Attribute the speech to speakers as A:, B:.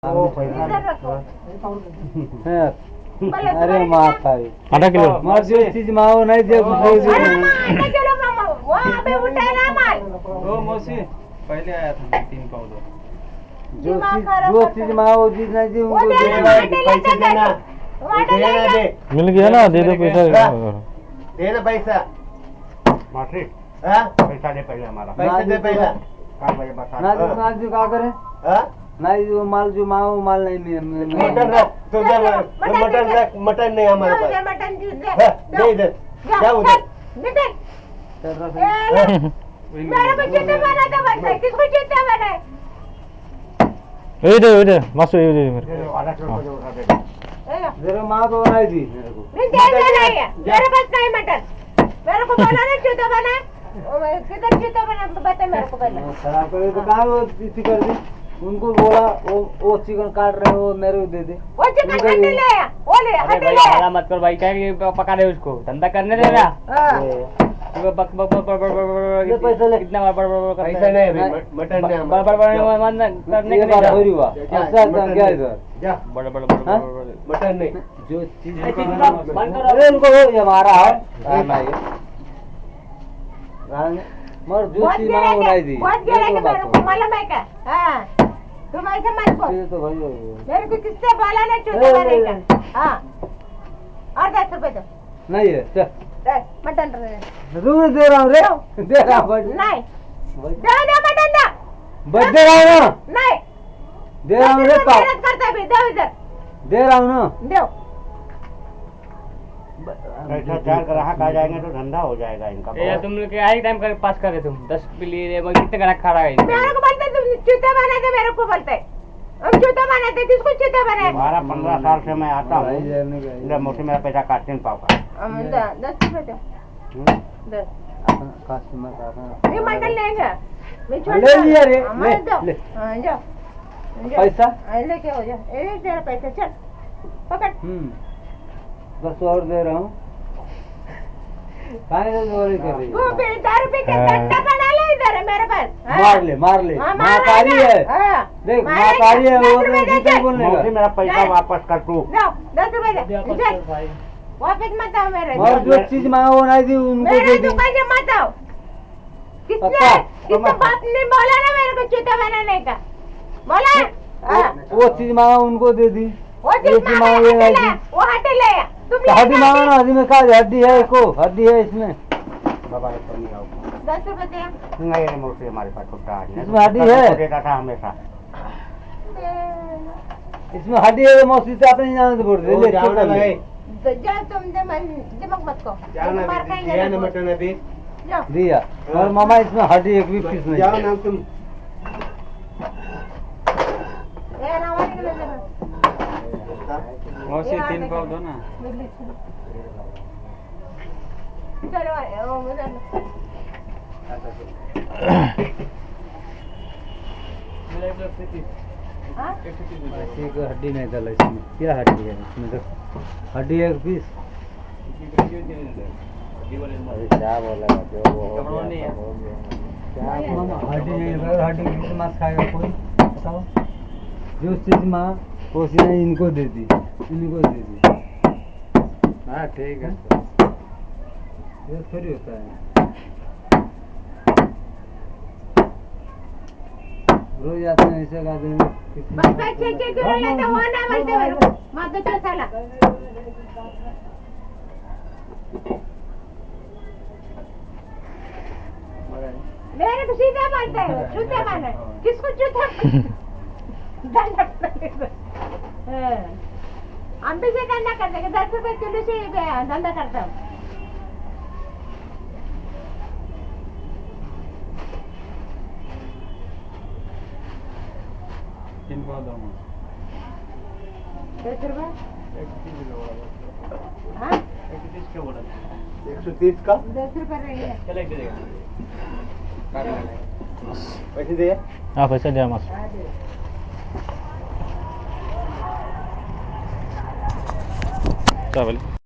A: अरे माता आधा किलो मार जो चीज माओ नहीं दे आधा किलो मामा वो अबे उठा ना मार ओ मौसी पहले आया था 3 पाव दो जो चीज माओ चीज नहीं दे उनको पैसे देना दे मिल गया ना दे दो पैसा दे ना पैसा मासी हां पैसा दे पहले हमारा पैसा दे पहले का भाई बता ना जो क्या करे हां नहीं जो माल नहीं मटन रख तो मटन नहीं हमारे पास मटन दे दे क्या उधर मेरा को चिट्टा बना था बंदा किसको चिट्टा बना इधर मासू इधर मेरे आधा किलो को उठा दे जरा मां को बनाई थी मेरे को नहीं दे नहीं है मेरे पास नहीं मटन मेरे को बोला ना चिट्टा बना किधर चिट्टा बना बता मेरे को पहले खराब करे तो कहां वो इसी कर दी उनको बोला वो चिकन काट रहे हो मेरे को दे दे वो चिकन हट ले वो ले हट ले भाई मत कर भाई क्या पका दे उसको धंधा करने दे ना तू बक ये पैसा ले कितना बड़ पैसा नहीं अभी मटन नहीं बड़ करने के लिए हो हुआ ऐसा क्या इधर जा बड़ मटन नहीं जो चीज बंद करो अरे उनको ये हमारा है मर जो चीज मांग बनाई दी बहुत गिरा के मेरे को मालूम है क्या हां तुम ऐसे मत बोल तो भाई मेरे को किससे बोला ना चूता बनेगा हां और 10 रुपए दो नहीं है चल मटन जरूर दे रहा हूं रे दे रहा हूं नहीं दे ना मटन दे बच दे रहा हूं नहीं दे रहा हूं रे मेहनत करता भी दे इधर दे रहा हूं ना दे ऐसा चार ग्राहक आ जाएंगे तो धंधा हो जाएगा इनका ये तुम लोग क्या ही टाइम कर पास कर रहे तुम 10 लिए कितने ग्राहक खड़ा है मेरे को बोलते तुम चूता बनाते मेरे को बोलते हम चूता बनाते किसको चूता बनाए 12-15 साल से मैं आता हूं इधर मोटी मेरा पैसा काटते नहीं पाऊंगा 10 रुपए दे 10 कस्टमर का ये मटन लेंगे मैं छोड़ ले लिया रे ले हां जा पैसा लेके हो जा ए तेरा पैसा चल पकड़ 10 और दे रहा हूँ फाइनल जोरी कर रही वो 10 रुपए का डंडा बना ले इधर है मेरे पास मार ले माँ कारी है देख माँ कारी है वो नहीं बोलने का मेरा पैसा वापस कर तू 10 रुपए दे वापस मत आओ मेरे और जो चीज मांगो नहीं दी उनको दे दी पैसे मत आओ किसने बात नहीं बोला ना मेरे को चूता बनाने का बोला वो चीज मांगा उनको दे दी वो चीज मांगे वो हटे ले हड्डी मांगो ना हड्डी में क्या हड्डी है को हड्डी है इसमें बाबा ऊपर नहीं आओ 10 रुपए दे नहीं रे मोटे हमारे पास छोटा है इसमें हड्डी है देता था हमेशा इसमें हड्डी है मौसी से अपने जाने से बोल दे ले जाओ ना भाई जा तुम दिमाग मत को मार खाएंगे ना मटन अभी दिया और मामा इसमें हड्डी एक भी पीस नहीं जाओ ना तुम ए ना वाली ले ले मौसी 3 पाव दो ना चलो ओ मुझे मेरा एक स्थिति हां एक हड्डी नहीं डाला इसमें क्या हड्डी है इसमें तो हड्डी एक पीस क्या बोला जो वो क्या हड्डी नहीं हड्डी किस मांस खाएगा कोई बताओ जो चीज मां वो सीधा इनको दे दी हाँ ठीक है ये थोड़ी होता है रोज आते हैं ऐसे का दिन बस बच्चे के गिरा लेता हो ना बोलते मेरे को मत तो साला मेरे को सीधा बोलता है चूता माना किसको चूता हम भी से धंधा करते हैं 10 रुपए किलो से धंधा करता हूँ किन को दो 10 रुपए 130 हाँ 130 का बोला 130 का 10 रुपए रहेगा चले देगा पैसे दे हाँ पैसे दे मत चावल